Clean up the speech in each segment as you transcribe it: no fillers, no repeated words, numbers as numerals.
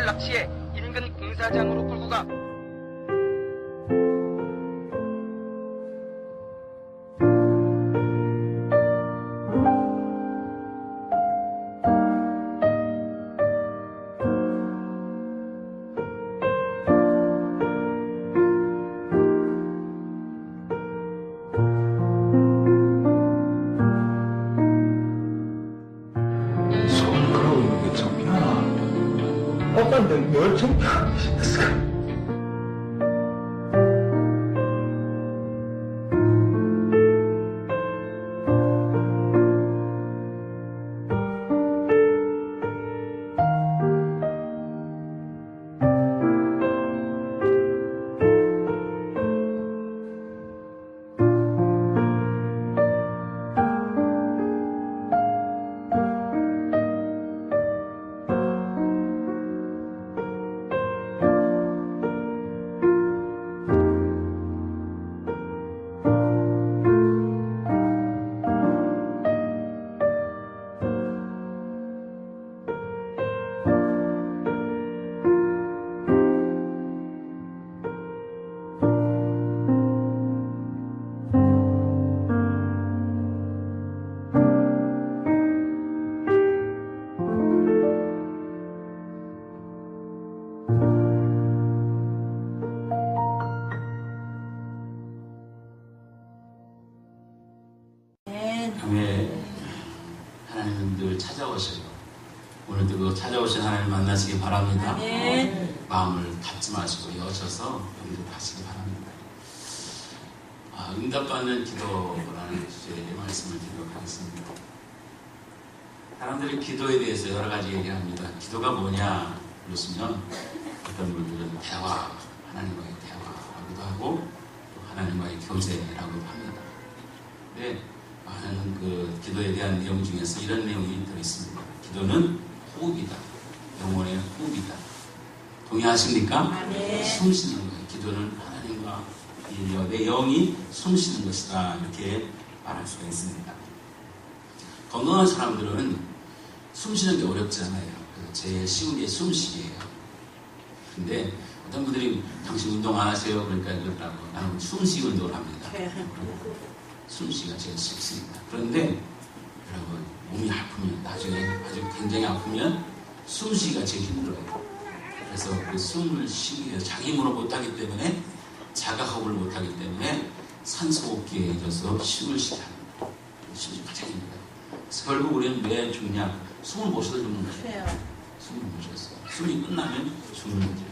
납치해 인근 공사장으로 끌고 가 손가락으로 있는 게 창피하나? 오빠한테 뭘 창피하게 생겼을까? 교회에 하나님은 늘 찾아오셔요. 오늘도 그 찾아오신 하나님 만나시기 바랍니다. 마음을 닫지 마시고 여셔서 응답하시기 바랍니다. 응답받는 기도라는 주제의 말씀을 드리도록 하겠습니다. 사람들이 기도에 대해서 여러 가지 얘기합니다. 기도가 뭐냐 그러시면 어떤 분들은 대화, 하나님과의 대화라고도 하고 또 하나님과의 교제라고도 합니다. 근데 많은 그 기도에 대한 내용 중에서 이런 내용이 들어있습니다. 기도는 호흡이다. 영혼의 호흡이다. 동의하십니까? 숨 쉬는 거예요. 기도는 하나님과 내 영이 숨 쉬는 것이다. 이렇게 말할 수가 있습니다. 건강한 사람들은 숨 쉬는 게 어렵지 않아요. 그래서 제일 쉬운 게 숨쉬기예요. 근데 어떤 분들이 당신 운동 안 하세요? 그러니까 그렇다고 나는 숨쉬기 운동을 합니다. 숨쉬기가 제일 쉽습니다. 그런데 여러분 몸이 아프면 나중에 아주 굉장히 아프면 숨쉬기가 제일 힘들어요. 그래서 그 숨을 쉬기 위해서 자기 힘으로 못하기 때문에 자가호흡을 못하기 때문에 산소호흡기에 젖어서 숨을 쉬게 합니다. 숨이 가장 힘들어요. 그래서 결국 우리는 왜 죽냐? 숨을 못 쉬어서 죽는 거예요. 숨을 못 쉬어서 숨이 끝나면 죽는 거죠.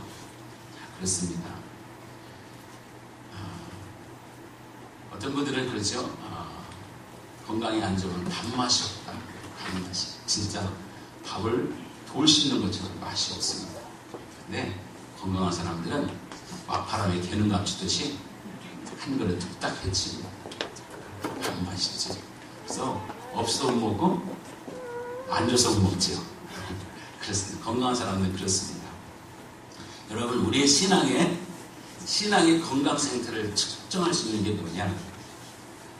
그렇습니다. 어떤 분들은 그렇죠. 건강이 안 좋으면 밥맛이 없다. 밥맛이. 진짜 밥을 돌 씹는 것처럼 맛이 없습니다. 근데 건강한 사람들은 바람에 개는 감추듯이 한 그릇 뚝딱 해치고 밥맛이 있죠. 그래서 없어도 못 먹고 안 줘서 못 먹죠. 그렇습니다. 건강한 사람들은 그렇습니다. 여러분 우리의 신앙의 건강 상태를 측정할 수 있는 게 뭐냐?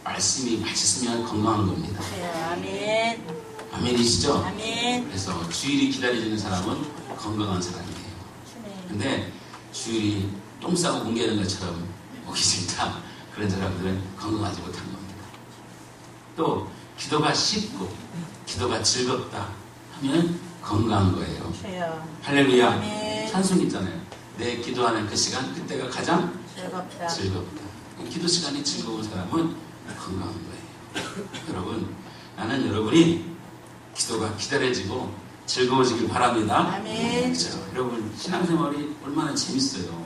말씀이 맛있으면 건강한 겁니다. 아멘. 아멘이시죠? 아멘. 그래서 주일이 기다려지는 사람은 건강한 사람이에요. 근데 주일이 똥 싸고 뭉개는 것처럼 먹기 싫다. 그런 사람들은 건강하지 못한 겁니다. 또 기도가 쉽고 기도가 즐겁다 하면 건강한 거예요. 할렐루야. 아멘. 찬송 있잖아요. 내 기도하는 그 시간 그때가 가장 즐겁다. 기도 시간이 즐거운 사람은 건강한 거예요. 여러분 나는 여러분이 기도가 기다려지고 즐거워지길 바랍니다. 아멘. 그렇죠? 여러분 신앙생활이 얼마나 재밌어요.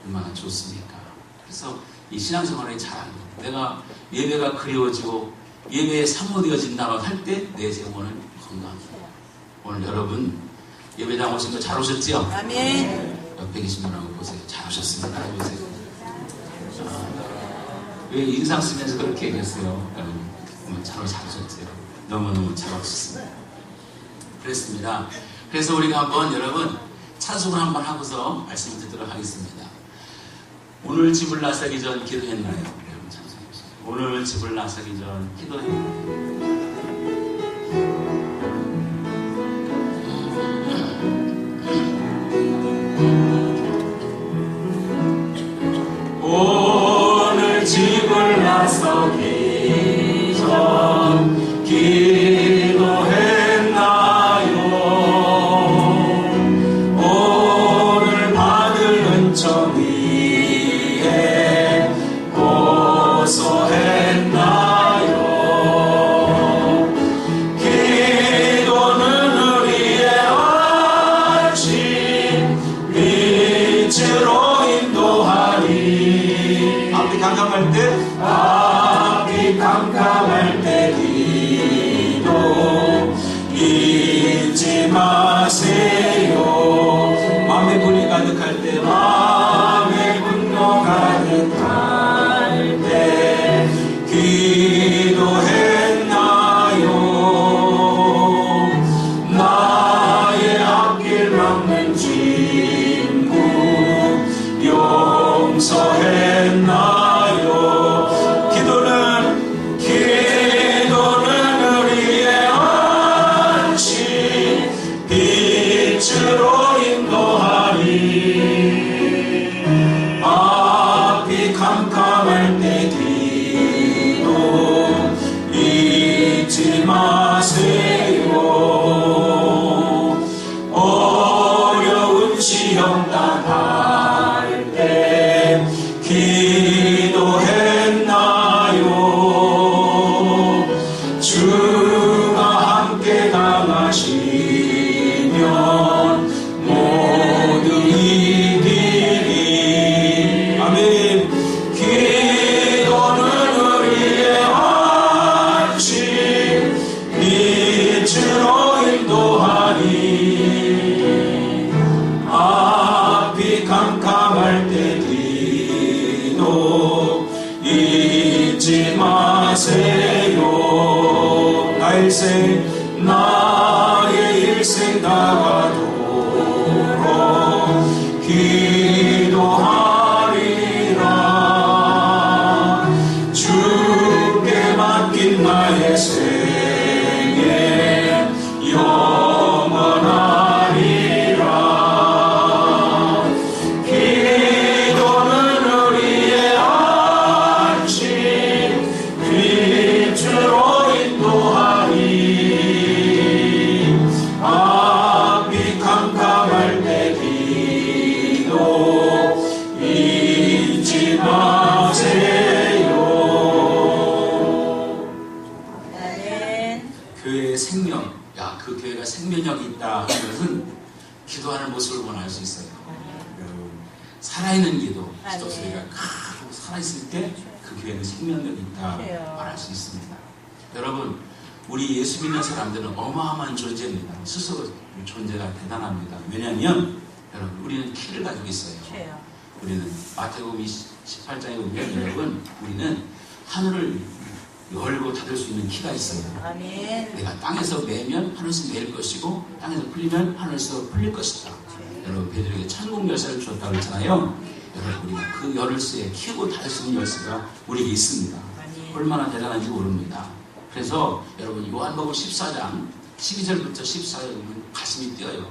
얼마나 좋습니까? 그래서 이 신앙생활이 잘하는 거. 내가 예배가 그리워지고 예배에 사모되어진다고 할 때 내 영혼은 건강합니다. 오늘 여러분 예배당 오신 거 잘 오셨죠? 아멘. 옆에 계신 분하고 보세요. 잘 오셨습니다. 보세요. 왜 인상 쓰면서 그렇게 얘기했어요? 여러분 잘 오셨어요. 너무너무 잘 오셨습니다. 그랬습니다. 그래서 우리가 한번 여러분 찬송을 한번 하고서 말씀을 듣도록 하겠습니다. 오늘 집을 나서기 전 기도했나요? 여러분 찬송해주세요. 오늘 집을 나서기 전 기도했나요? 오늘 집을 나서기 전 기도했나요? 오늘 받을 은총 위에 고소했나요? 기도는 우리의 안식 빛으로 인도하니 앞이 캄캄할 때 기도 잊지 마세요. 마음의 분이 가득할 때 마음의 분노 가득할 때 기도했나요? 나의 앞길 막는 친구 용서했나요? 기도는 우리의 안식 빛으로 인도하니 앞이 캄캄할 때 기도 잊지 마세요. 어려운 시험 당할 때 기도했나요? 주가 함께 당하시면 모두 이기리. 아멘. 기도는 우리의 안식 빛으로 인도하니 앞이 캄캄할 때 기도 잊지 마세요. 나의 일생 다가도록 기도하리라. 주께 맡긴 나의 생애 영원하리라. 기도는 우리의 안식 빛으로 인도하니 앞이 캄캄할 때 기도 잊지 마세요. 교회의 생명, 야, 그 교회가 생명력이 있다 하는 것은 기도하는 모습을 원할 수 있어요. 여러분, 살아있는 기도 소리가 크고 살아있을 때 그 교회는 생명력이 있다 말할 수 있습니다. 여러분, 우리 예수 믿는 사람들은 어마어마한 존재입니다. 스스로 존재가 대단합니다. 왜냐하면 여러분, 우리는 키를 가지고 있어요. 우리는 마태복음 18장에 보면 여러분, 우리는 하늘을 열고 닫을 수 있는 키가 있어요. 아멘. 내가 땅에서 매면 하늘에서 매일 것이고 땅에서 풀리면 하늘에서 풀릴 것이다. 여러분, 베드로에게 천국 열쇠를 주었다고 했잖아요. 여러분, 우리가 그 열쇠에 키우고 닫을 수 있는 열쇠가 우리에게 있습니다. 얼마나 대단한지 모릅니다. 그래서 여러분, 요한복음 14장 12절부터 14절 보면 가슴이 뛰어요.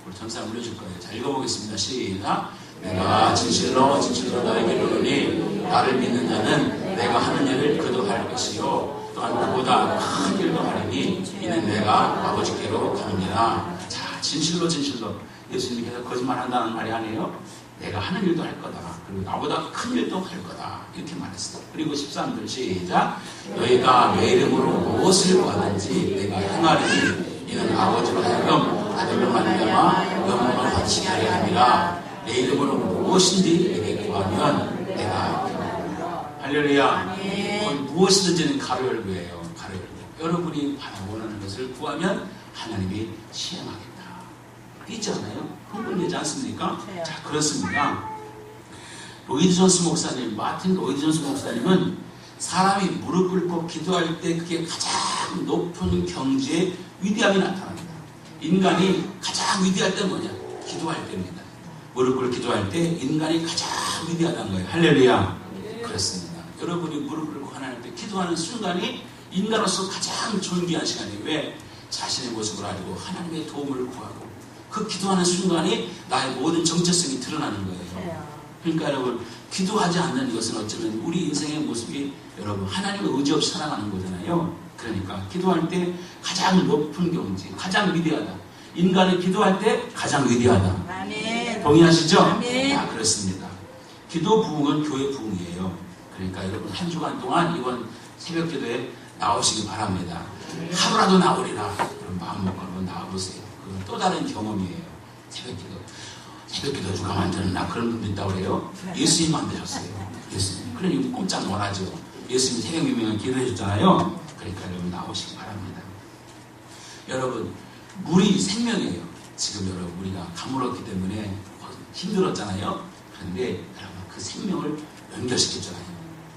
우리 전사가 올려줄 거예요. 자, 읽어보겠습니다. 시작. 내가 진실로 너에게 이르노니 나를 믿는 자는 내가 하는 일을 그도 할 것이요 또한 그보다 큰 일도 하리니 이는 내가 아버지께로 가느니라. 자, 진실로 예수님께서 거짓말한다는 말이 아니에요. 내가 하는 일도 할 거다. 그리고 나보다 큰 일도 할 거다. 이렇게 말했어요. 그리고 13절 시작. 너희가 내 이름으로 무엇을 구하든지 내가 행하리니 이는 아버지로 하여금 아들로 말미암아 영광을 받으시게 하려 함이라. 내 이름으로 무엇인지 내게 구하면 내가 할렐루야. 무엇이든지는 가로 열고 해요. 가로 열고. 여러분이 원하는 것을 구하면 하나님이 시행하겠다. 있지 않아요? 흥분되지 않습니까? 자, 그렇습니다. 로이드 존스 목사님, 마틴 로이드 존스 목사님은 사람이 무릎 꿇고 기도할 때 그게 가장 높은 경지의 위대함이 나타납니다. 인간이 가장 위대할 때 뭐냐? 기도할 때입니다. 무릎 꿇고 기도할 때 인간이 가장 위대하다는 거예요. 할렐루야. 그렇습니다. 여러분이 무릎 꿇고 하나님 앞에 기도하는 순간이 인간으로서 가장 존귀한 시간이에요. 왜? 자신의 모습을 알고 하나님의 도움을 구하고 그 기도하는 순간이 나의 모든 정체성이 드러나는 거예요. 그러니까 여러분, 기도하지 않는 것은 어쩌면 우리 인생의 모습이 여러분 하나님의 의지 없이 살아가는 거잖아요. 그러니까 기도할 때 가장 높은 경지, 가장 위대하다. 인간이 기도할 때 가장 위대하다. 아멘. 동의하시죠? 아멘. 아, 그렇습니다. 기도 부흥은 교회 부흥이에요. 그러니까 여러분 한 주간 동안 이번 새벽 기도에 나오시기 바랍니다. 하루라도 나오리라. 그럼 마음 먹고 한번 나와보세요. 그건 또 다른 경험이에요. 새벽 기도. 새벽 기도 누가 만드나 그런 분도 있다고 그래요. 예수님 만드셨어요. 예수님. 그러니 꼼짝 못하죠. 예수님 새벽 미명을 기도해 줬잖아요. 그러니까 여러분 나오시기 바랍니다. 여러분 물이 생명이에요. 지금 여러분 우리가 가물었기 때문에 힘들었잖아요. 그런데 여러분 그 생명을 연결시켰잖아요.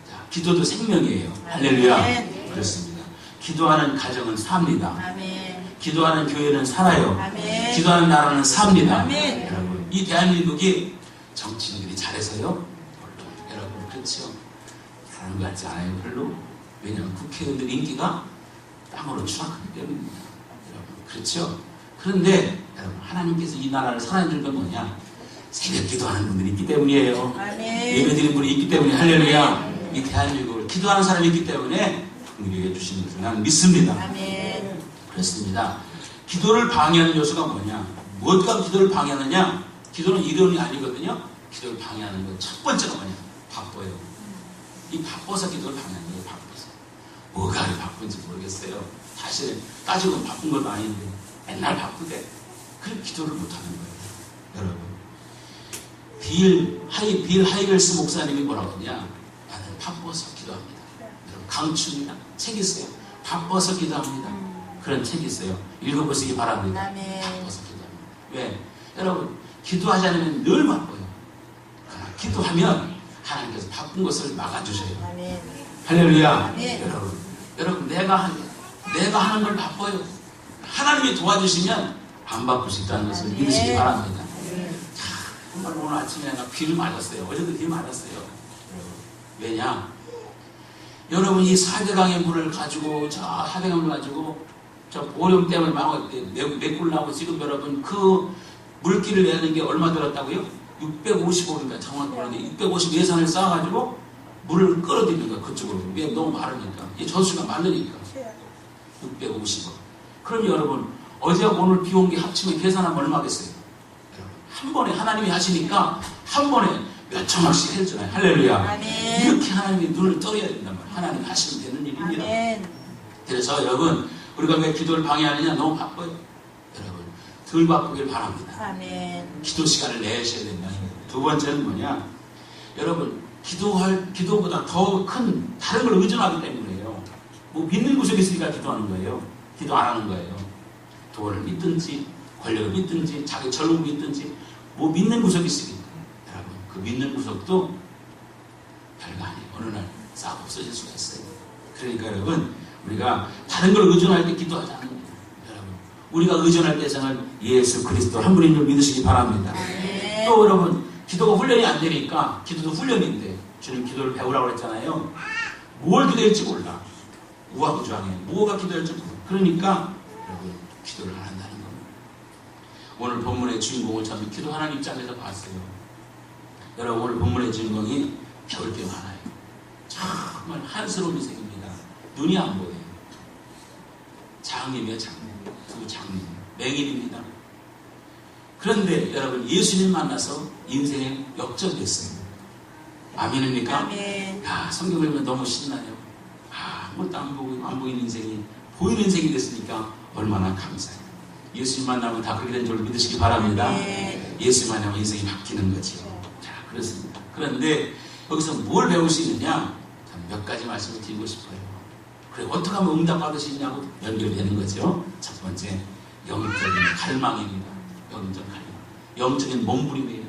자, 기도도 생명이에요. 할렐루야. 그렇습니다. 기도하는 가정은 삽니다. 아멘. 기도하는 교회는 살아요. 아멘. 기도하는 나라는 삽니다. 아멘. 여러분 이 대한민국이 정치인들이 잘해서요? 여러분 그렇죠? 잘하는 것 같지 않아요? 별로? 왜냐하면 국회의원들 인기가 땅으로 추락하기 때문입니다. 여러분 그렇죠? 그런데 여러분 하나님께서 이 나라를 살아내줄 건 뭐냐? 새벽 기도하는 분들이 있기 때문이에요. 예배드리는 분이 있기 때문에 할렐루야. 이 대한민국을 기도하는 사람이 있기 때문에 긍휼히 주시는 것을 나는 믿습니다. 아멘. 그렇습니다. 기도를 방해하는 요소가 뭐냐? 무엇과 기도를 방해하느냐? 기도는 이론이 아니거든요. 기도를 방해하는 건 첫 번째가 뭐냐? 바빠요. 이 바빠서 기도를 방해하는 거예요. 바빠서. 뭐가 바쁜지 모르겠어요. 사실 따지고 바쁜 것도 아닌데 맨날 바쁘대. 그럼 기도를 못하는 거예요. 여러분. 빌 하이겔스 목사님이 뭐라고 하냐? 나는 바빠서 기도합니다. 여러분 강춘이나 책이 있어요. 바빠서 기도합니다. 그런 책이 있어요. 읽어보시기 바랍니다. 아멘. 바빠서 기도합니다. 왜? 여러분 기도하지 않으면 늘 바빠요. 그러나 기도하면 하나님께서 바쁜 것을 막아주셔요. 아멘. 할렐루야. 아멘. 여러분 내가 하는 걸 바빠요. 하나님이 도와주시면 안 바쁠 수 있다는 것을 아멘. 믿으시기 바랍니다. 자, 정말 오늘 아침에 내가 귀를 맞았어요. 어제도 귀를 맞았어요. 왜냐? 여러분 이 4대강의 물을 가지고 저 4대강 물을 가지고 저 보령댐을 막 메꾸려고 지금 여러분 그 물길을 내는 게 얼마 들었다고요? 655인가 정확히 모르는데 650 예산을 쌓아가지고 물을 끌어들이는 거야 그쪽으로. 왜? 너무 마르니까. 이 저수가 많으니까. 650억. 그럼 여러분 어제하고 오늘 비 온 게 합치면 계산하면 얼마겠어요? 여러분 한 번에 하나님이 하시니까 한 번에 몇 천억씩 해주잖아요. 할렐루야. 아멘. 이렇게 하나님이 눈을 떠야 된단 말이에요. 하나님 하시면 되는 일입니다. 아멘. 그래서 여러분 우리가 왜 기도를 방해하느냐? 너무 바빠요. 여러분 덜 바쁘길 바랍니다. 아멘. 기도 시간을 내셔야 된다는 거예요. 두 번째는 뭐냐? 여러분 기도보다 더 큰 다른 걸 의존하기 때문이에요. 뭐 믿는 구석이 있으니까 기도하는 거예요. 기도 안 하는 거예요. 돈을 믿든지 권력을 믿든지 자기 젊음을 믿든지 뭐 믿는 구석이 있으니까 여러분 그 믿는 구석도 별거 아니에요. 어느 날 싹 없어질 수가 있어요. 그러니까 여러분 우리가 다른 걸 의존할 때 기도하지 않는 거예요. 여러분 우리가 의존할 대상은 예수 그리스도 한 분인 줄 믿으시기 바랍니다. 아멘. 또 여러분 기도가 훈련이 안 되니까 기도도 훈련인데 주님 기도를 배우라고 그랬잖아요. 뭘 기도할지 몰라. 우왕좌왕해. 뭐가 기도할지 몰라. 그러니까 여러분 기도를 안 한다는 겁니다. 오늘 본문의 주인공을 참 기도하는 입장에서 봤어요. 여러분 오늘 본문의 주인공이 배울 게 많아요. 정말 한스러운 인생입니다. 눈이 안 보여요. 장님이에요. 두 장님. 맹인입니다. 그런데 여러분 예수님 만나서 인생에 역전됐어요. 아멘입니까? 아멘. 야, 성경 읽으면 너무 신나요. 아무것도 안 보이는 인생이 보이는 인생이 됐으니까 얼마나 감사해요. 예수님 만나면 다 그렇게 된 줄 믿으시기 바랍니다. 아멘. 예수 만나면 인생이 바뀌는 거죠. 자, 그렇습니다. 그런데 여기서 뭘 배울 수 있느냐? 몇 가지 말씀을 드리고 싶어요. 그래 어떻게 하면 응답 받으시냐고 연결되는 거죠. 첫 번째 영적인 갈망입니다. 영적 갈망. 영적인 몸부림이에요.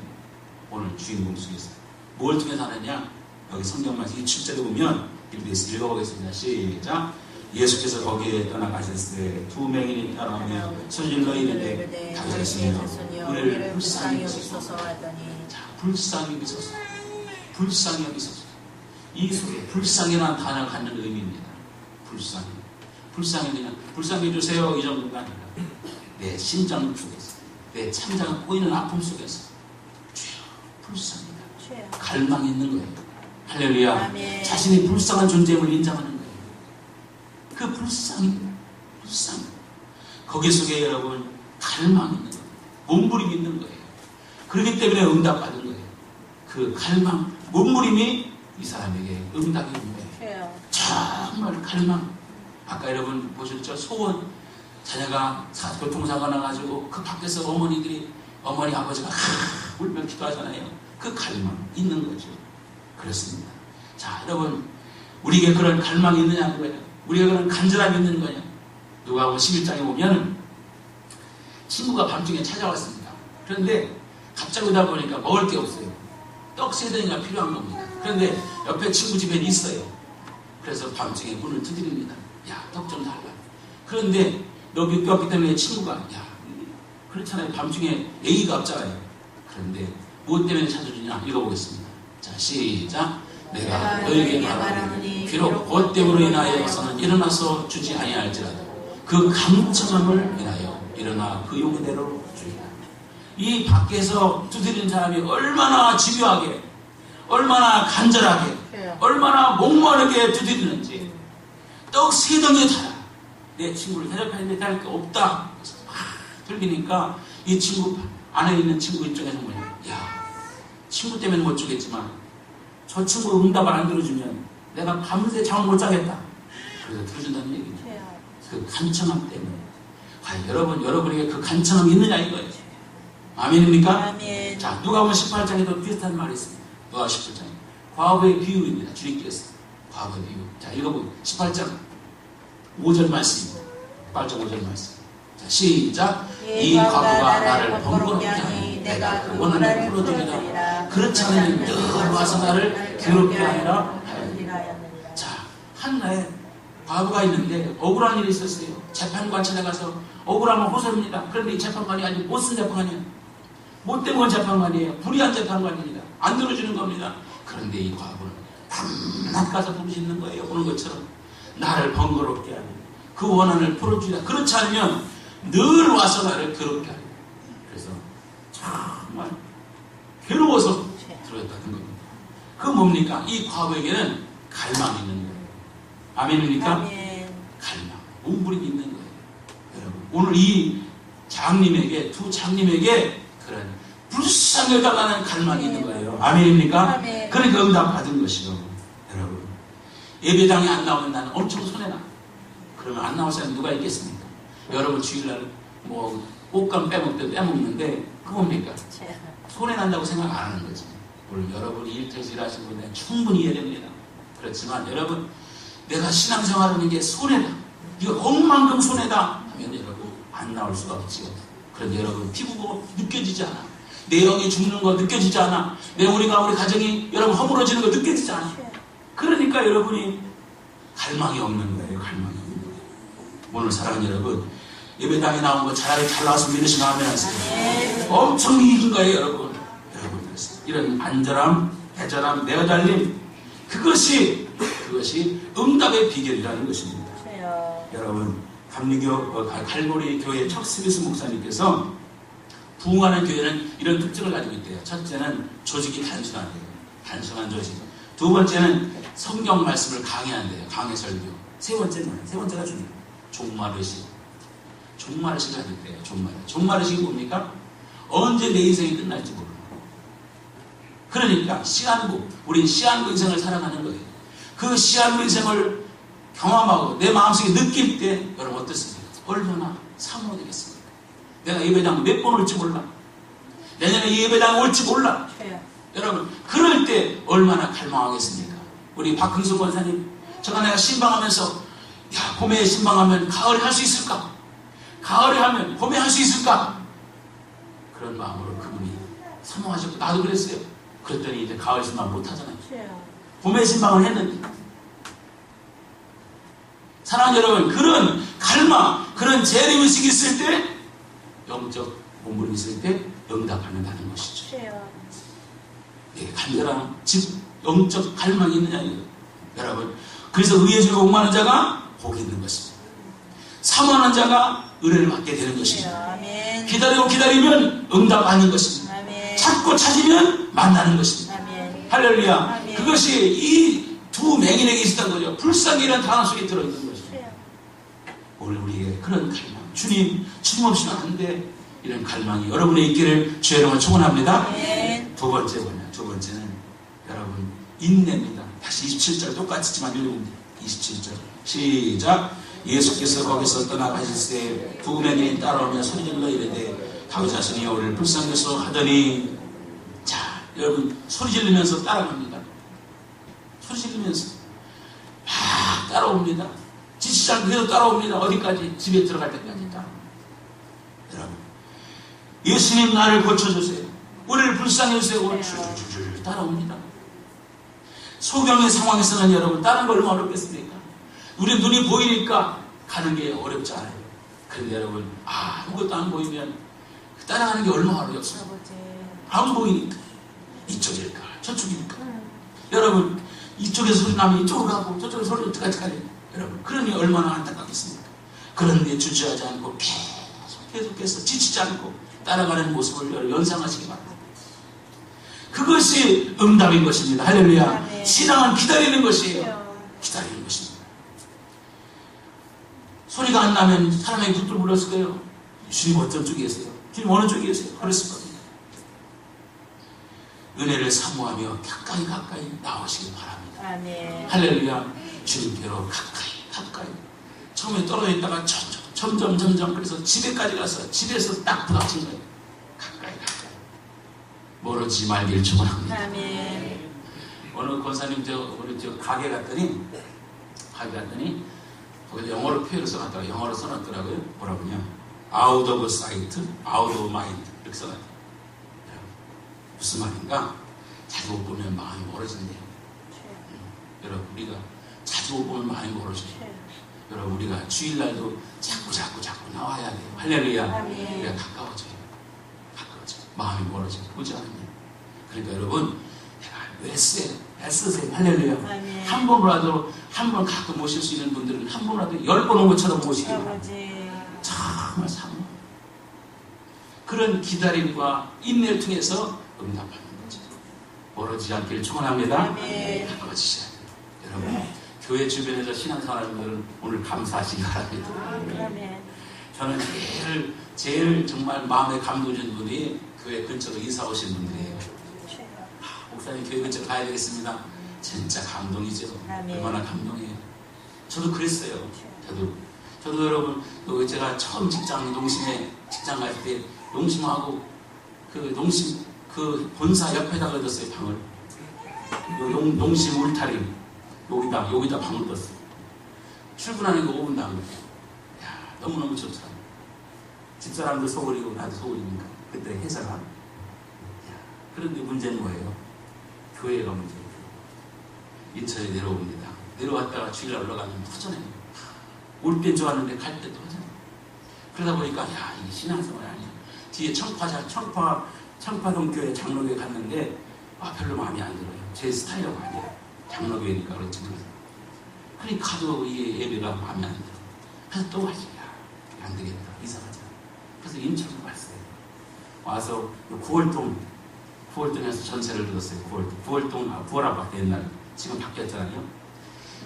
오늘 주인공 속에서 뭘 통해서 하느냐? 여기 성경 말씀 7절에 보면 읽어보겠습니다. 시작. 예수께서 거기에 떠나가셨을 때 두 맹인이 따라오며 손질러 이르되 가셨으며 우리를 불쌍히 여기소서 하더니 자, 불쌍히 여기소서. 불쌍히 여기소서. 이 속에 불쌍이라는 단어가 갖는 의미입니다. 불쌍히. 불쌍히 그냥 불쌍히 해주세요 이 정도가 아니라 내 심장 속에서 내 참자가 꼬이는 아픔 속에서 주여 불쌍합니다. 주여. 갈망이 있는 거예요. 할렐루야. 아멘. 자신이 불쌍한 존재임을 인정하는 거예요. 그 불쌍입니다. 불쌍. 거기 속에 여러분 갈망이 있는 거예요. 몸부림이 있는 거예요. 그렇기 때문에 응답받은 거예요. 그 갈망, 몸부림이 이 사람에게 응답이 있는 거예요. 주여. 정말 갈망. 아까 여러분 보셨죠? 소원. 자녀가 교통사고 나가지고 그 밖에서 어머니 아버지가 울며 기도하잖아요. 그 갈망 있는 거죠. 그렇습니다. 자, 여러분 우리에게 그런 갈망이 있느냐는 거예요. 우리에게 그런 간절함이 있는 거예요. 누가복음 11장에 보면 친구가 밤중에 찾아왔습니다. 그런데 갑자기 오다 보니까 먹을 게 없어요. 떡 3덩이가 필요한 겁니다. 그런데 옆에 친구 집에 있어요. 그래서 밤중에 문을 두드립니다. 야, 떡 좀 달라. 그런데 너 믿기 없기 때문에 친구가 야, 그렇잖아요. 밤중에 A가 없잖아요. 그런데 무엇 때문에 찾아주냐? 읽어보겠습니다. 자, 시작. 내가 너에게 말하노니 비록 그것 때문으로 인하여서는 일어나서 주지 아니할지라도 그 강청함을 인하여 일어나 그 용의대로 주리라. 이 밖에서 두드리는 사람이 얼마나 집요하게, 얼마나 간절하게, 얼마나 목마르게 두드리는지. 떡 3덩이에 달아. 내 친구를 대접하는데 달 게 없다. 그래서 막 들리니까 이 친구 안에 있는 친구 입장에서 뭐냐? 야, 친구 때문에 못 주겠지만 저 친구 응답을 안 들어주면 내가 밤새 잠을 못 자겠다. 그래서 들어준다는 얘기죠. 그 간청함 때문에. 과연 여러분에게 그 간청함이 있느냐 이거예요. 아멘입니까? 아멘. 자, 누가복음 18장에도 비슷한 말이 있습니다. 누가복음 18장. 과거의 비유입니다. 주님께서. 과거의 비유. 자, 읽어보세요. 18장 5절 말씀입니다. 18장 5절 말씀. 자, 시작. 이 과부가 나를 번거롭게 하니 내가 그 원한을 풀어주리라. 그렇지 않으면 늘 와서 나를 괴롭게 하리라. 자, 한나에 과부가 있는데 억울한 일이 있었어요. 재판관 찾아가서 억울하면 호소합니다. 그런데 이 재판관이 아주 못쓴 재판관이에요. 못된 건 재판관이에요. 불의한 재판관입니다. 안 들어주는 겁니다. 그런데 이 과부는 밤낮 가서 부르짖는 거예요. 오는 것처럼 나를 번거롭게 하니 그 원한을 풀어주리라. 그렇지 않으면 늘 와서 나를 괴롭게 하니. 그래서 정말 괴로워서 들어갔다는 겁니다. 그 뭡니까? 이 과부에게는 갈망이 있는 거예요. 아멘입니까? 아멘. 갈망, 몸부림이 있는 거예요. 여러분, 오늘 이 장님에게, 두 장님에게 그런 불쌍히 당하는 갈망이 있는 거예요. 아멘입니까? 아멘. 그러니까 응답 받은 것이요. 여러분, 예배당에 안 나오면 나는 엄청 손해나. 그러면 안 나올 사람이 누가 있겠습니까? 여러분 주일날 뭐 옷감 빼먹는데 그거 뭡니까? 손해난다고 생각 안 하는 거지. 물론 여러분이 일퇴질 하시는 분들은 충분히 이해됩니다. 그렇지만 여러분, 내가 신앙생활하는 게 손해다. 이거 억만큼 손해다 하면 여러분 안 나올 수가 없지요. 그런데 여러분 피부가 느껴지지 않아. 내 영이 죽는 거 느껴지지 않아. 우리 가정이 여러분 허물어지는 거 느껴지지 않아. 그러니까 여러분이 갈망이 없는 거예요. 갈망이 없는 거예요. 오늘 사랑하는 여러분, 예배당에 나온 거 잘 나와서 믿으시면 하면 하세요. 엄청 이긴 거예요, 여러분. 여러분, 이런 안절함, 애절함, 내어달림, 그것이 응답의 비결이라는 것입니다. 여러분, 갈보리 교회 척스미스 목사님께서 부흥하는 교회는 이런 특징을 가지고 있대요. 첫째는 조직이 단순하대요. 단순한 조직. 두 번째는 성경 말씀을 강해한대요. 강해 설교. 세 번째가 중요해요. 종말의식. 종말의식을 가지고 있대요. 종말의식이 뭡니까? 언제 내 인생이 끝날지 모르는 거예요. 그러니까 우린 시한부 인생을 살아가는 거예요. 그 시한부 인생을 경험하고 내 마음속에 느낄 때 여러분 어떻습니까? 얼마나 사모되겠습니까? 내가 예배당 몇 번 올지 몰라. 내년에 예배당 올지 몰라. 여러분, 그럴 때 얼마나 갈망하겠습니까? 우리 박흥수 권사님, 내가 신방하면서 봄에 신방하면 가을에 할 수 있을까? 가을에 하면 봄에 할 수 있을까? 그런 마음으로 그분이 사모하셨고 나도 그랬어요. 그랬더니 이제 가을 신방 못 하잖아요. 봄에 신방을 했는데. 사랑하는 여러분, 그런 갈망, 그런 재림의식이 있을 때, 영적 몸부림이 있을 때 응답하는다는 것이죠. 간절한 영적 갈망이 있느냐 이거. 여러분, 그래서 의의 주를 옹호하는 자가 복이 있는 것입니다. 사모하는 자가 은혜를 받게 되는 것입니다. 기다리고 기다리면 응답 아닌 것입니다. 아멘. 찾고 찾으면 만나는 것입니다. 아멘. 할렐루야. 아멘. 그것이 이 두 맹인에게 있었던 거죠. 불쌍이라는 단어 속에 들어있는 것입니다. 오늘 우리에게 그런 갈망, 주님 없이는 안 돼, 이런 갈망이 여러분에 있기를 주의 이름으로 축원합니다. 아멘. 두 번째 뭐냐? 두 번째는 여러분 인내입니다. 다시 27절 똑같지만 읽으면 돼요. 27절 시작. 예수께서 거기서 떠나가실 때 두 맹인이 따라오며 소리질러 이르되 다윗 자손이여 우리를 불쌍히 여서 하더니, 자 여러분 소리 지르면서 따라갑니다. 소리 지르면서 막 따라옵니다. 지치지 않고 계속 따라옵니다. 어디까지? 집에 들어갈 때까지 따라. 여러분 예수님 나를 고쳐주세요. 우리를 불쌍히 여주세요. 줄줄줄 따라옵니다. 소경의 상황에서는 여러분 다른 거 얼마나 어렵겠습니까? 우리 눈이 보이니까 가는 게 어렵지 않아요. 그런데 여러분 아무것도 안 보이면 따라가는 게 얼마나 어렵습니까? 안 보이니까 이쪽일까 저쪽일까. 여러분 이쪽에서 소리 나면 이쪽으로 가고 저쪽에서 소리 어떡하지 가요. 여러분 그러니 얼마나 안타깝겠습니까? 그런데 주저하지 않고 계속해서 지치지 않고 따라가는 모습을 연상하시기 바랍니다. 그것이 응답인 것입니다. 할렐루야. 네. 신앙은 기다리는 것이에요. 기다리는 것입니다. 소리가 안 나면 사람에게 붙들 불렀을 거예요. 주님 어떤 쪽에 계세요? 주님 어느 쪽에 계세요? 그랬을 겁니다. 은혜를 사모하며 가까이 나오시기 바랍니다. 아멘. 할렐루야. 주님께로 가까이. 처음에 떨어져 있다가 점점 그래서 집에까지 가서 집에서 딱 부닥친 거예요. 가까이. 멀어지지 말길 축원합니다. 아멘. 어느 권사님 우리 가게 갔더니 거기다 영어로 표현을 써놨다가 영어로 써놨더라고요. 뭐라고 하냐? out of sight, out of mind 이렇게 써놨대요. 무슨 말인가? 자주 못 보면 마음이 멀어진대요. 여러분 우리가 자주 못 보면 마음이 멀어져요. 여러분 우리가 주일날도 자꾸 나와야 돼요. 할렐루야. 아멘. 우리가 가까워져요. 마음이 멀어져요. 보지 않으면. 그러니까 여러분 내가 애쓰세요. 할렐루야. 아멘. 한 번이라도 한 번 가끔 모실 수 있는 분들은 한 번이라도 10번 온 것처럼 모시기 바랍니다. 정말 사모. 그런 기다림과 인내를 통해서 응답하는 거죠. 멀어지지 않기를 축원합니다. 아멘. 가까워지셔야 돼요. 여러분 교회 주변에서 신앙생활하는 분들은 오늘 감사하시기 바랍니다. 아멘. 저는 제일 정말 마음에 감동 주는 분이 교회 근처로 이사 오신 분들이에요. 목사님 교회 근처로 가야 되겠습니다. 진짜 감동이죠. 아멘. 얼마나 감동이에요. 저도 그랬어요. 저도 여러분 제가 처음 농심에 직장 갈 때 농심하고 농심 본사 옆에다가 뒀어요. 방을. 농심 울타리 여기다 방을 뒀어요. 출근하는 거 5분도 안 걸려요. 너무너무 좋더라고요. 집사람도 소홀이고 나도 소홀이니까 그때 회사가. 그런데 문제는 뭐예요? 교회가 문제예요. 인천에 내려옵니다. 내려왔다가 주일날 올라가면 허전해요. 올 땐 좋았는데 갈 때도 허전해요. 그러다 보니까 이게 신앙생활이 아니야. 뒤에 청파동 교회 장로교회 갔는데 별로 마음에 안 들어요. 제 스타일은 아니에요. 장로교회니까 그렇지만. 그러니까 가도 이게 예배가 마음에 안 들어. 그래서 또 가지. 안 되겠다. 이사가자. 그래서 인천으로 왔어요. 와서 9월동에서 전세를 들었어요. 9월동, 9월 아파트 옛날. 지금 바뀌었잖아요.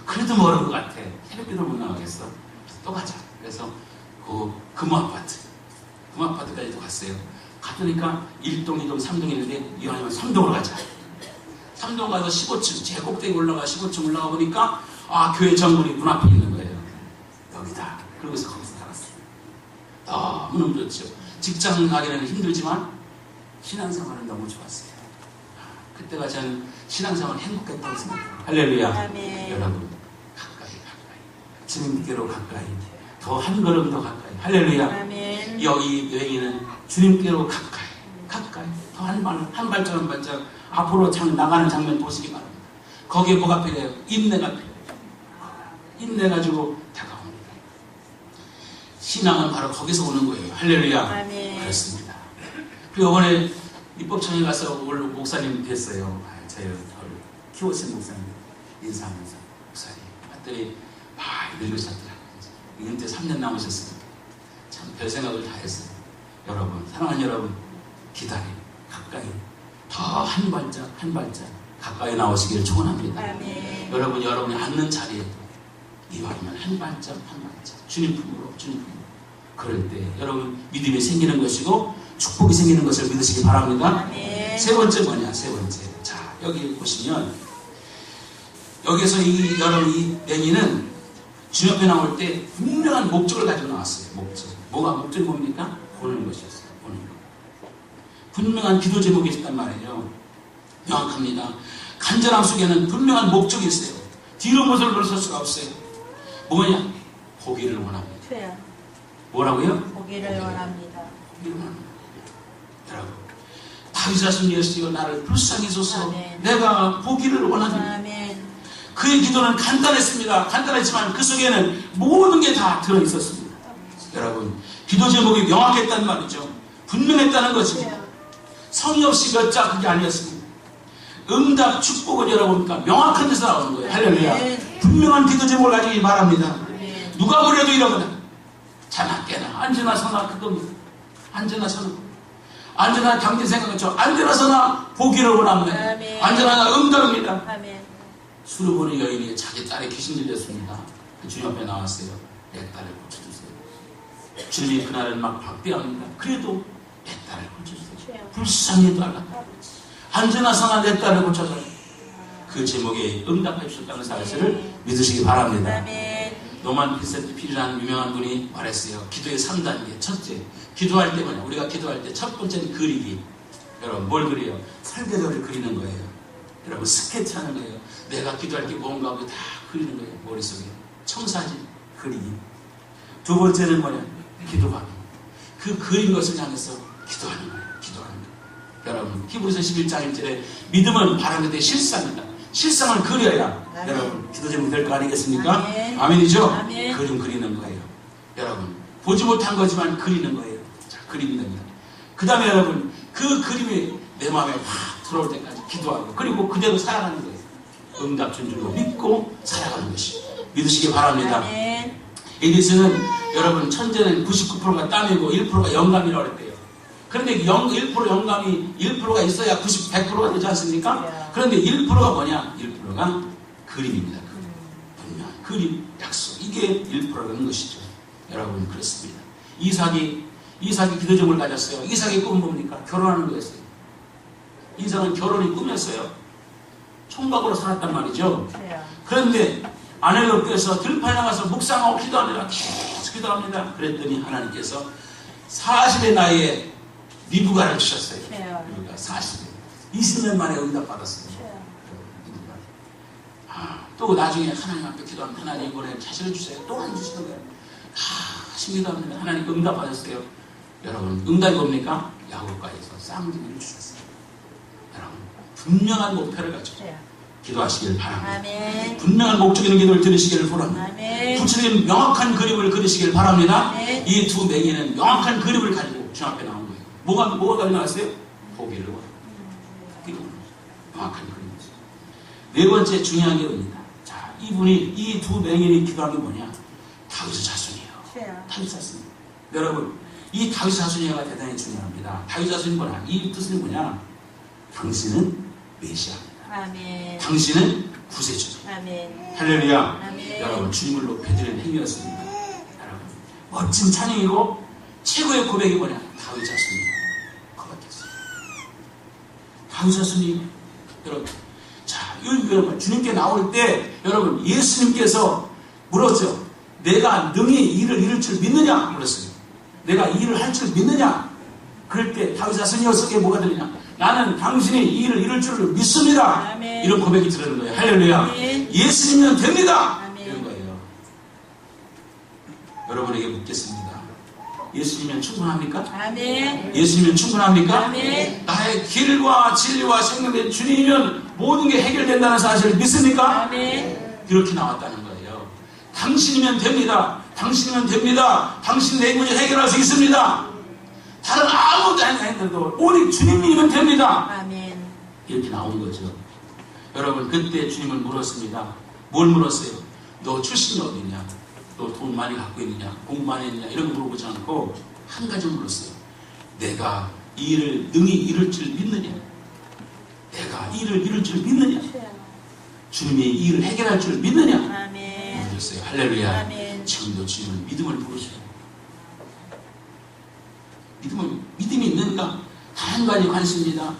그래도 멀은 것 같아. 새벽기도 못 나가겠어. 그래서 또 가자. 그래서 금호아파트까지도 갔어요. 갔으니까 1동, 2동, 3동 있는데 이왕이면 3동으로 가자. 3동 가서 15층, 제 꼭대기 올라가 15층 올라가 보니까 교회 정문이 문 앞에 있는 거예요. 여기다. 그러고서 거기서 살았어요. 너무너무 좋죠. 직장 가기는 힘들지만 신앙생활은 너무 좋았어요. 그때가 전 신앙생활 행복했다고 생각해요. 할렐루야. 아멘. 여러분 가까이 주님께로 가까이 더 한 걸음 더 가까이. 할렐루야. 아멘. 여기 여행이는 주님께로 가까이 더 한 발짝 앞으로 나가는 장면 보시기 바랍니다. 거기에 뭐가 필요해요? 인내가 필요해요. 인내가지고 다가옵니다. 신앙은 바로 거기서 오는 거예요. 할렐루야. 아멘. 그렇습니다. 그리고 이번에 입법청에 가서 오늘 목사님 뵀어요. 저를 키워신 목사님 인사하면서 목사님 봤더니 많이 늙으셨더라고요. 은퇴 3년 남으셨으니까 참 별 생각을 다 했어요. 여러분, 사랑하는 여러분, 기다려. 가까이. 더 한 발짝, 한 발짝 가까이 나오시기를 축원합니다. 아멘. 여러분, 여러분이 앉는 자리에도 이왕이면 한 발짝, 한 발짝. 주님 품으로, 주님 품으로. 그럴 때 여러분, 믿음이 생기는 것이고 축복이 생기는 것을 믿으시기 바랍니다. 아멘. 세 번째 뭐냐, 세 번째. 자, 여기 보시면, 여기서 여러분, 이 맹인은 주님 앞에 나올 때 분명한 목적을 가지고 나왔어요. 목적. 목적이 뭡니까? 보는 것이었어요. 보는 것. 분명한 기도 제목이 있단 말이에요. 명확합니다. 간절함 속에는 분명한 목적이 있어요. 뒤로 모습을 돌설 수가 없어요. 뭐냐? 보기를 원합니다. 주여. 뭐라고요? 보기를 원합니다. 보기를 원합니다. 여러분, 다윗 자손 예수여 나를 불쌍히 소서. 아멘. 내가 보기를 원합니다. 아멘. 그의 기도는 간단했습니다. 간단했지만 그 속에는 모든 게 다 들어있었습니다. 여러분, 기도 제목이 명확했단 말이죠. 분명했다는 것이죠. 성의 없이 몇 자 그게 아니었습니다. 응답 축복은 여러분 명확한 데서 나오는 거예요. 할렐루야. 분명한 기도 제목을 가지기 바랍니다. 누가 그래도 이러거나 자나 깨나 앉으나 서나 그겁니다. 앉으나 서나 앉으나 당신 생각했죠. 앉으나 서나 보기를 원합니다. 아멘. 앉으나 응답입니다. 아멘. 술을 보는 여인이 자기 딸에 귀신 들렸습니다. 주님 앞에 나왔어요. 내 딸을 고쳐주세요. 주님이 그날은 막 박대합니다. 그래도 내 딸을 고쳐주세요. 불쌍히 달라. 앉으나 서나 내 딸을 고쳐줘요. 그 제목에 응답해 주셨다는 사실을 믿으시기 바랍니다. 아멘. 노만 필이라는 유명한 분이 말했어요. 기도의 3단계. 첫째, 기도할 때 뭐냐? 우리가 기도할 때 첫 번째는 그리기. 여러분, 뭘 그려요? 설계도를 그리는 거예요. 여러분, 스케치하는 거예요. 내가 기도할 게 뭔가 하고 다 그리는 거예요. 머릿속에. 청사진, 그리기. 두 번째는 뭐냐? 기도하는 거예요. 그 그린 것을 향해서 기도하는 거예요. 기도하는 거예요. 여러분, 히브리서 11장 1절에 믿음은 바라는 데 실상이다. 실상을 그려야 아멘. 여러분 기도 제목이 될 거 아니겠습니까? 아멘. 아멘이죠? 아멘. 그림 그리는 거예요. 여러분, 보지 못한 거지만 그리는 거예요. 자, 그림이 됩니다. 그 다음에 여러분, 그 그림이 내 마음에 확 들어올 때까지 기도하고, 그리고 그대로 살아가는 거예요. 응답 준 줄로 믿고 살아가는 것이. 믿으시기 바랍니다. 아멘. 에디슨은 여러분, 천재는 99%가 땀이고 1%가 영감이라고 그랬대요. 그런데 1% 영감이 1%가 있어야 100%가 되지 않습니까? 그런데 1%가 뭐냐? 1%가 그림입니다. 분명 그림, 약속. 이게 1%라는 것이죠. 여러분, 그렇습니다. 이삭이 기도 제목을 가졌어요. 이삭의 꿈은 뭡니까? 결혼하는 거였어요. 이삭은 결혼이 꿈이었어요. 총각으로 살았단 말이죠. 그런데 아넬로께서 들판에 나가서 묵상하고 기도합니다. 계속 기도합니다. 그랬더니 하나님께서 40의 나이에 리브가를 주셨어요. 리브가 40에 20년 만에 응답받았어요. 또 나중에 하나님 앞에 기도하면 하나님 이번에 자식을 주세요. 또 안 주시는 거예요. 기도합니다. 하나님 응답받았어요. 여러분, 응답이 뭡니까? 야곱과에서 쌍둥이를 주셨어요. 여러분, 분명한 목표를 가지고 기도하시길 바랍니다. 아멘. 분명한 목적 있는 기도를 들으시기를 바랍니다. 아멘. 구체적인 명확한 그림을 그리시길 바랍니다. 아멘. 이 두 맹인은 명확한 그림을 가지고 주 앞에 나온 거예요. 뭐가 가지고 나왔어요? 보기를 원해요. 명확한 그림이죠. 네 번째 중요한 게 뭡니까? 자, 이 두 맹인이 기도한 게 뭐냐? 다윗의 자손이에요. 다윗 자손. 여러분, 이 다윗 자손이가 대단히 중요합니다. 다윗 자손이 뭐냐? 이 뜻은 뭐냐? 당신은 메시아입니다. 아멘. 당신은 구세주입니다. 아멘. 할렐루야. 아멘. 여러분, 주님을 높여드리는 행위였습니다. 여러분, 멋진 찬양이고 최고의 고백이 뭐냐? 다윗 자손이 고백했어요. 다윗 자손이 여러분, 자, 여러분, 주님께 나올 때 여러분, 예수님께서 물었죠. 내가 능히 이를 이룰 줄 믿느냐? 물었어요. 내가 이 일을 할 줄 믿느냐? 그럴 때 다윗 자손이 어떻게 뭐가 들리냐? 나는 당신이 이 일을 이룰 줄 믿습니다. 아멘. 이런 고백이 들어는 거예요. 할렐루야. 아멘. 예수님은 됩니다. 아멘. 이런 거예요. 여러분에게 묻겠습니다. 예수님은 충분합니까? 아멘. 예수님은 충분합니까? 아멘. 나의 길과 진리와 생명된 주님이면 모든 게 해결된다는 사실을 믿습니까? 아멘. 이렇게 나왔다는 거예요. 당신이면 됩니다. 당신이면 됩니다. 당신 내 문제 해결할 수 있습니다. 다른 아무도 안 했는데도 오직 주님이면 됩니다. 아멘. 이렇게 나온 거죠. 여러분, 그때 주님을 물었습니다. 뭘 물었어요? 너 출신이 어디냐? 너 돈 많이 갖고 있느냐? 공부 많이 했느냐? 이런 거 물어보지 않고 한 가지 물었어요. 내가 이 일을 능히 이룰 줄 믿느냐? 내가 이 일을 이룰 줄 믿느냐? 주님이 이 일을 해결할 줄 믿느냐? 아멘. 믿으세요. 할렐루야. 아멘. 지금도 주님을 믿음을 부르셔요. 믿음이 있는가? 한 가지 관심입니다.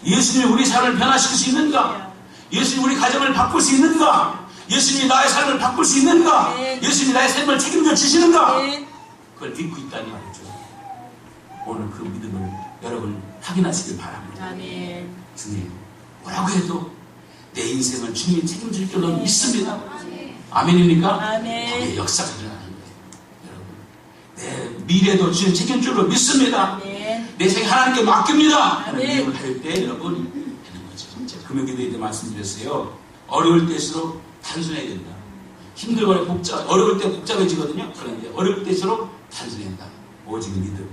예수님이 우리 삶을 변화시킬 수 있는가? 예수님이 우리 가정을 바꿀 수 있는가? 예수님이 나의 삶을 바꿀 수 있는가? 예수님이 나의 삶을 책임져 주시는가? 그걸 믿고 있다니 말이죠. 오늘 그 믿음을 여러분 확인하시길 바랍니다. 아멘. 주님, 뭐라고 해도 내 인생을 주님이 책임질 줄로 믿습니다. 아멘입니까? 아멘. 거기에 역사가 일어나는 거예요. 여러분, 내 미래도 주님 책임질 줄로 믿습니다. 아멘. 내 생에 하나님께 맡깁니다. 하는 아멘. 믿음을 할 때 여러분 하는 거죠. 제가 금요기도에 말씀드렸어요. 어려울 때일수록 단순해야 된다. 힘들거나 어려울 때 복잡해지거든요. 그런데 어려울 때일수록 단순해야 된다. 오직 믿음.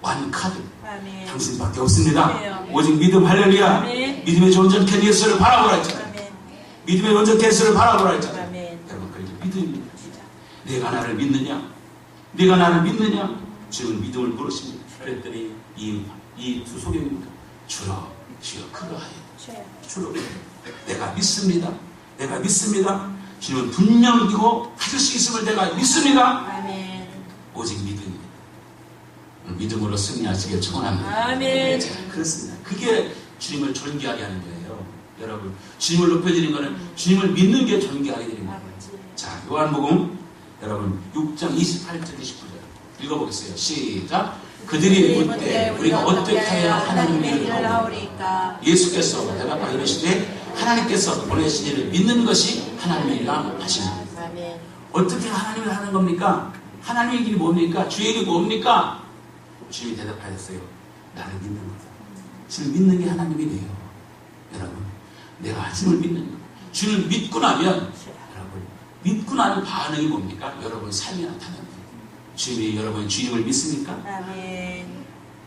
완카드. 아멘. 당신밖에 없습니다. 아멘. 오직 믿음. 할렐루야. 아멘. 믿음의 온전한 예수를 바라보라 했잖아요. 아멘. 믿음의 온전한 예수를 바라보라 했잖아요. 아멘. 여러분, 그게 믿음입니다. 내가 나를 믿느냐? 내가 나를 믿느냐? 주는 믿음을 물으십니다. 그랬더니 이 두 소경입니다. 주여, 주여 그러하여. 주로 내가 믿습니다. 내가 믿습니다. 주님은 분명 이고 가질 수 있음을 내가 믿습니다. 아멘. 오직 믿음입니다. 믿음으로 승리하시길 축원합니다. 아멘. 그렇습니다. 그게 주님을 존귀하게 하는 거예요. 여러분, 주님을 높여드리는 것은 주님을 믿는 게 존귀하게 되는 거예요. 자, 요한복음 여러분 6장 28절 29절 읽어보겠어요. 시작. 그들이 묻되 우리가 어떻게 하여 하나님의 일을 하오리까? 예수께서 대답하여 이르시되 하나님께서 보내신 일을 믿는 것이 하나님의 일이라 하시니. 아멘. 어떻게 하나님을 하는 겁니까? 하나님의 길이 뭡니까? 주의 길이 뭡니까? 주님이 대답하였어요. 나를 믿는 거다. 주를 믿는 게 하나님이 돼요. 여러분, 내가 주님을 믿는 거. 주님을 믿고 나면 여러분, 믿고 나면 반응이 뭡니까? 여러분 삶이 나타납니다. 주님이 여러분 주님을 믿습니까? 아멘.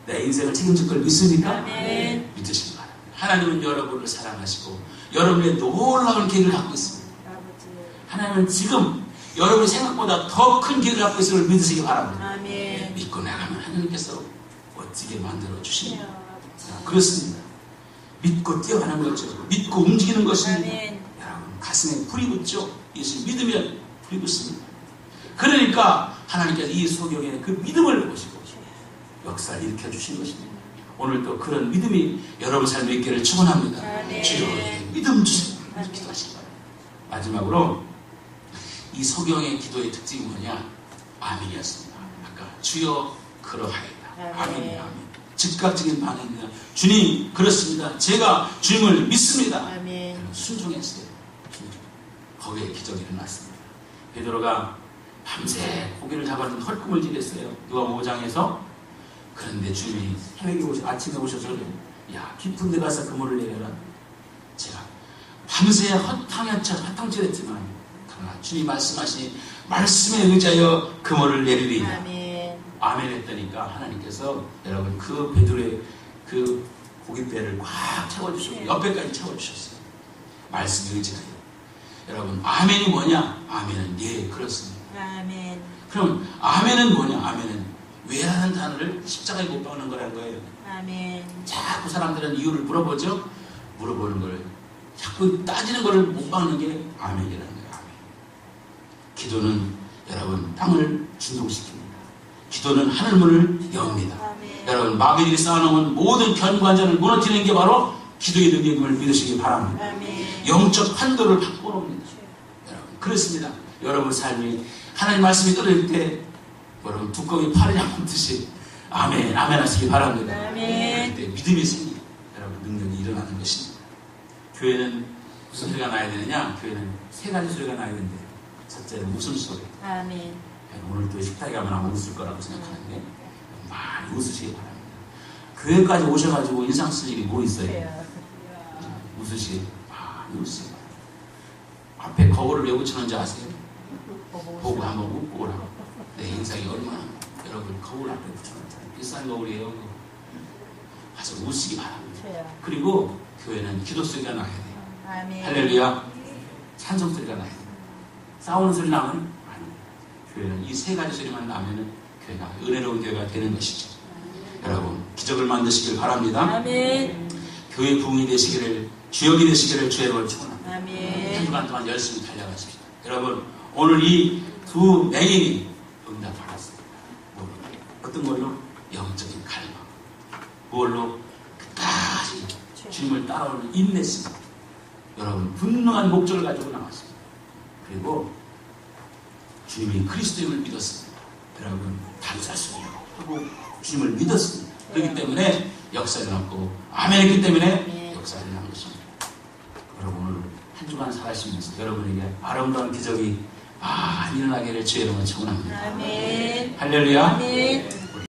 내 인생을 책임질 걸 믿습니까? 아멘. 믿으시기 바랍니다. 하나님은 여러분을 사랑하시고 여러분의 놀라운 계획을 갖고 있습니다. 아버지. 하나님은 지금 여러분이 생각보다 더 큰 계획을 갖고 있음을 믿으시기 바랍니다. 아멘. 믿고 나가면 하나님께서 멋지게 만들어 주십니다. 아버지. 자, 그렇습니다. 믿고 뛰어가는 거죠. 믿고 움직이는 것입니다. 아멘. 여러분 가슴에 불이 붙죠. 예수 믿으면 불이 붙습니다. 그러니까 하나님께서 이 소경에 그 믿음을 보시고 역사를 일으켜 주신 것입니다. 오늘 또 그런 믿음이 여러분 삶에 있기를 축원합니다. 아멘. 주여 믿음 주세요. 기도하시기 바랍니다. 마지막으로 이 소경의 기도의 특징이 뭐냐? 아멘이었습니다. 아까 주여 그러하이다. 아멘이다. 아멘. 즉각적인 반응입니다. 주님 그렇습니다. 제가 주님을 믿습니다. 아멘. 순종했어요. 거기에 기적이 일어났습니다. 베드로가 밤새 고기를 잡았는데 헐꿈을 지렸어요. 누가복음 5장에서. 그런데 주님이 아침에 오셔서 야 깊은 데 가서 그물을 내려라. 제가 밤새 허탕치랬지만 그러나 주님 말씀하시니 말씀에 의지하여 그물을 내리리. 아멘. 아멘 했다니까 하나님께서 여러분 그 베드로의 그 고깃배를 꽉 채워주셨고 옆에까지 채워주셨어요. 말씀에 의지하여. 여러분 아멘이 뭐냐? 아멘은 예 그렇습니다. 아멘. 그럼 아멘은 뭐냐? 아멘은 왜라는 단어를 십자가에 못 박는 거라는 거예요. 아멘. 자꾸 사람들은 이유를 물어보죠. 물어보는 걸 자꾸 따지는 거를 못 박는 게 아멘이라는 거예요. 아멘. 기도는 여러분 땅을 진동시킵니다. 기도는 하늘문을 엽니다. 아멘. 여러분 마귀들이 쌓아놓은 모든 견관전을 무너뜨리는 게 바로 기도의 능력임을 믿으시기 바랍니다. 아멘. 영적 판도를 바꿔놓습니다. 여러분 그렇습니다. 여러분 삶이 하나님 말씀이 떨어질 때 여러분 두꺼비 팔을 잡듯이 아멘 아멘 하시기 바랍니다. 아멘. 그때 믿음이 생깁니다. 여러분 능력이 일어나는 것입니다. 교회는 무슨 소리가 나야 되느냐? 교회는 세 가지 소리가 나야 되는데 첫째는 무슨 소리? 아멘. 오늘 또 식탁에 가면 아마 웃을 거라고 생각하는데 많이 웃으시기 바랍니다. 교회까지 오셔가지고 인상 쓸 일이 뭐 있어요? 웃으시기 많이 웃으시기 바랍니다. 앞에 거울을 왜 붙여놓은지 아세요? 보고 한번 웃고 오라고. 내 인상이 얼마나 여러분 거울 앞에 붙여놓자. 비싼 거울이에요. 가서 웃으시기 바랍니다. 그리고 교회는 기도 소리가 나야 돼요. 아멘. 할렐루야. 찬송 소리가 나야 돼요. 싸우는 소리 나면 아니. 교회는 이 세 가지 소리만 나면은 교회가 은혜로운 교회가 되는 것이죠. 여러분 기적을 만드시길 바랍니다. 아멘. 교회 부흥이 되시기를, 주역이 되시기를 주의 이름으로 축원합니다. 한 아멘. 주간 동안 열심히 달려가십시오. 여러분 오늘 이 두 맹인이 응답받았습니다. 어떤 걸로? 영적인 갈망. 그걸로 끝까지 주님을 따라오는 인내심. 여러분 분명한 목적을 가지고 나왔습니다. 그리고 주님이 그리스도임을 믿었습니다. 여러분 감사했습니다 하고 주님을 믿었습니다. 그렇기 때문에 역사를 났고 아멘했기 때문에 역사를 난 것입니다. 여러분 오늘 한 주간 살아가시면서 여러분에게 아름다운 기적이 일어나기를 주의 이름으로 축원합니다. 아멘. 할렐루야. 아멘.